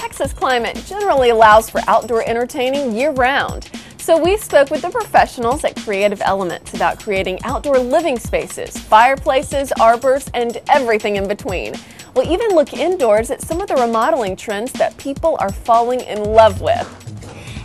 Texas climate generally allows for outdoor entertaining year-round. So we spoke with the professionals at Creative Elements about creating outdoor living spaces, fireplaces, arbors, and everything in between. We'll even look indoors at some of the remodeling trends that people are falling in love with.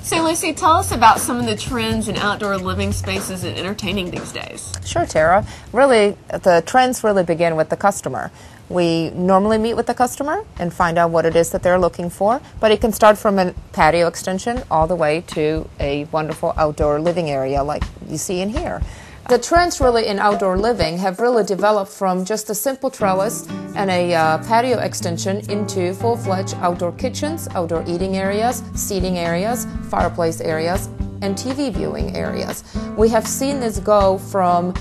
So Lucy, tell us about some of the trends in outdoor living spaces and entertaining these days. Sure, Tara. Really, the trends really begin with the customer. We normally meet with the customer and find out what it is that they're looking for, but it can start from a patio extension all the way to a wonderful outdoor living area like you see in here. The trends really in outdoor living have really developed from just a simple trellis and a patio extension into full-fledged outdoor kitchens, outdoor eating areas, seating areas, fireplace areas, and TV viewing areas. We have seen this go from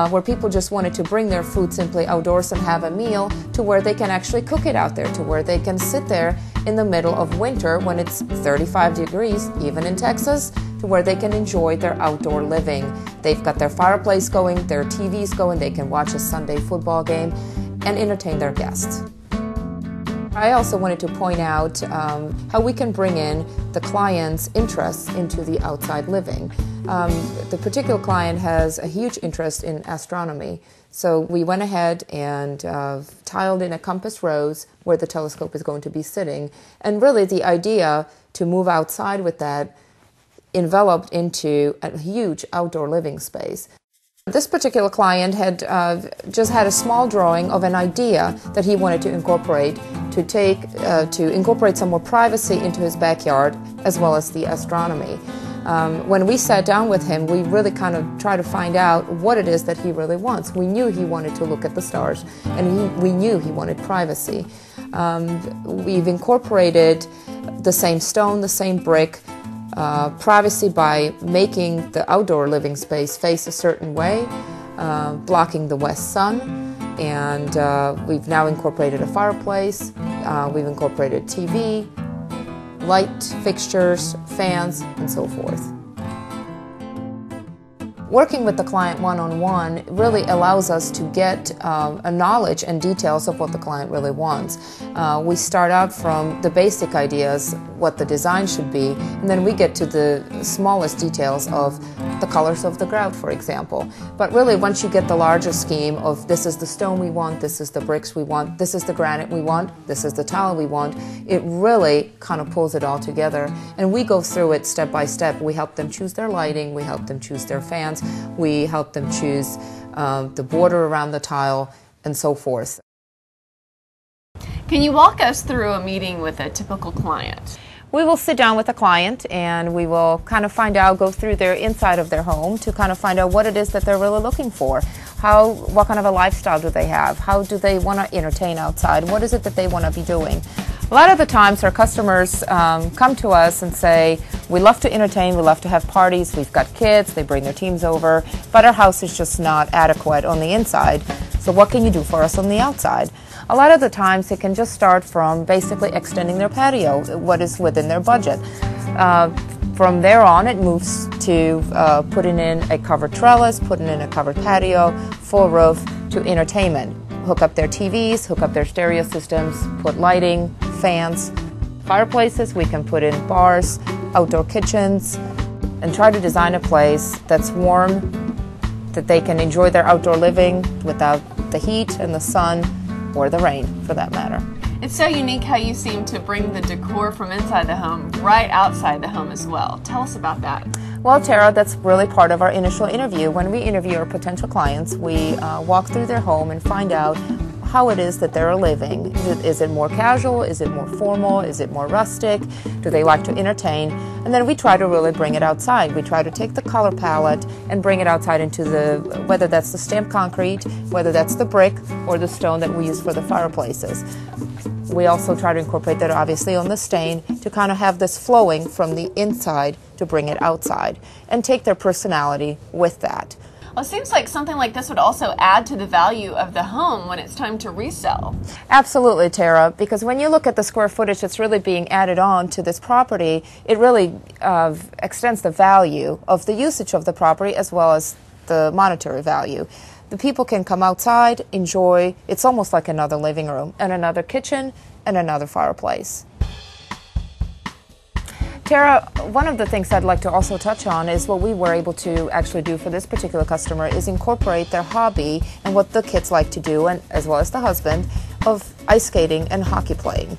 where people just wanted to bring their food simply outdoors and have a meal, to where they can actually cook it out there, to where they can sit there in the middle of winter when it's 35 degrees, even in Texas, to where they can enjoy their outdoor living. They've got their fireplace going, their TVs going, they can watch a Sunday football game and entertain their guests. I also wanted to point out how we can bring in the client's interests into the outside living. The particular client has a huge interest in astronomy, so we went ahead and tiled in a compass rose where the telescope is going to be sitting, and really the idea to move outside with that enveloped into a huge outdoor living space. This particular client had just had a small drawing of an idea that he wanted to incorporate to incorporate some more privacy into his backyard as well as the astronomy. When we sat down with him, we really kind of tried to find out what it is that he really wants. We knew he wanted to look at the stars, and we knew he wanted privacy. We've incorporated the same stone, the same brick, privacy by making the outdoor living space face a certain way, blocking the west sun, and we've now incorporated a fireplace, we've incorporated TV, light fixtures, fans, and so forth. Working with the client one-on-one really allows us to get a knowledge and details of what the client really wants. We start out from the basic ideas, what the design should be, and then we get to the smallest details of the colors of the grout, for example. But really, once you get the larger scheme of this is the stone we want, this is the bricks we want, this is the granite we want, this is the tile we want, it really kind of pulls it all together. And we go through it step by step. We help them choose their lighting, we help them choose their fans, we help them choose the border around the tile, and so forth. Can you walk us through a meeting with a typical client? We will sit down with a client and we will kind of find out, go through their inside of their home to kind of find out what it is that they're really looking for. What kind of a lifestyle do they have? How do they want to entertain outside? What is it that they want to be doing? A lot of the times our customers come to us and say, we love to entertain, we love to have parties, we've got kids, they bring their teams over, but our house is just not adequate on the inside. So what can you do for us on the outside? A lot of the times it can just start from basically extending their patio, what is within their budget. From there on it moves to putting in a covered trellis, putting in a covered patio, full roof, to entertainment. Hook up their TVs, hook up their stereo systems, put lighting, fans, fireplaces. We can put in bars, outdoor kitchens, and try to design a place that's warm, that they can enjoy their outdoor living without the heat and the sun, or the rain, for that matter. It's so unique how you seem to bring the decor from inside the home right outside the home as well. Tell us about that. Well, Tara, that's really part of our initial interview. When we interview our potential clients, we walk through their home and find out how it is that they're living. Is it more casual? Is it more formal? Is it more rustic? Do they like to entertain? And then we try to really bring it outside. We try to take the color palette and bring it outside into whether that's the stamped concrete, whether that's the brick, or the stone that we use for the fireplaces. We also try to incorporate that obviously on the stain to kind of have this flowing from the inside to bring it outside and take their personality with that. Well, it seems like something like this would also add to the value of the home when it's time to resell. Absolutely, Tara, because when you look at the square footage that's really being added on to this property, it really extends the value of the usage of the property as well as the monetary value. The people can come outside, enjoy, it's almost like another living room and another kitchen and another fireplace. Tara, one of the things I'd like to also touch on is what we were able to actually do for this particular customer is incorporate their hobby and what the kids like to do, and as well as the husband, of ice skating and hockey playing.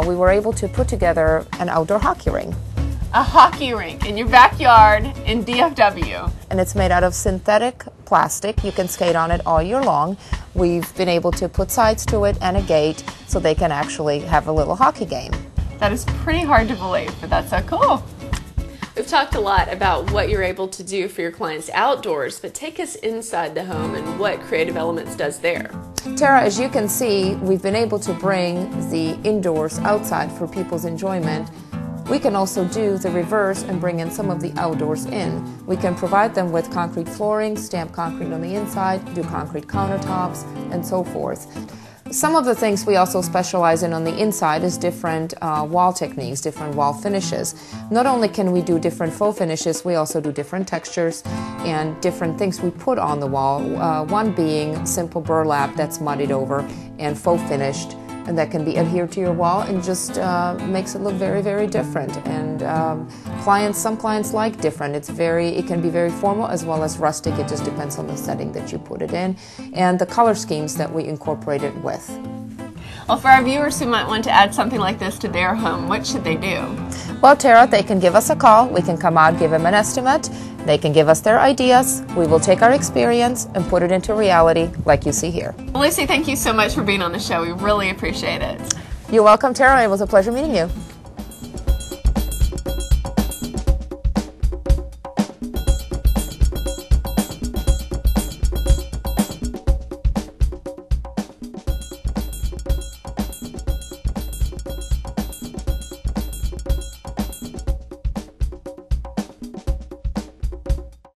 We were able to put together an outdoor hockey rink. A hockey rink in your backyard in DFW. And it's made out of synthetic plastic. You can skate on it all year long. We've been able to put sides to it and a gate so they can actually have a little hockey game. That is pretty hard to believe, but that's so cool. We've talked a lot about what you're able to do for your clients outdoors, but take us inside the home and what Creative Elements does there. Tara, as you can see, we've been able to bring the indoors outside for people's enjoyment. We can also do the reverse and bring in some of the outdoors in. We can provide them with concrete flooring, stamp concrete on the inside, do concrete countertops, and so forth. Some of the things we also specialize in on the inside is different wall techniques, different wall finishes. Not only can we do different faux finishes, we also do different textures and different things we put on the wall. One being simple burlap that's muddied over and faux finished, and that can be adhered to your wall and just makes it look very, very different. And some clients like different. It can be very formal as well as rustic. It just depends on the setting that you put it in and the color schemes that we incorporate it with. Well, for our viewers who might want to add something like this to their home, what should they do? Well, Tara, they can give us a call. We can come out, give them an estimate. They can give us their ideas. We will take our experience and put it into reality like you see here. Well, Lucy, thank you so much for being on the show. We really appreciate it. You're welcome, Tara. It was a pleasure meeting you.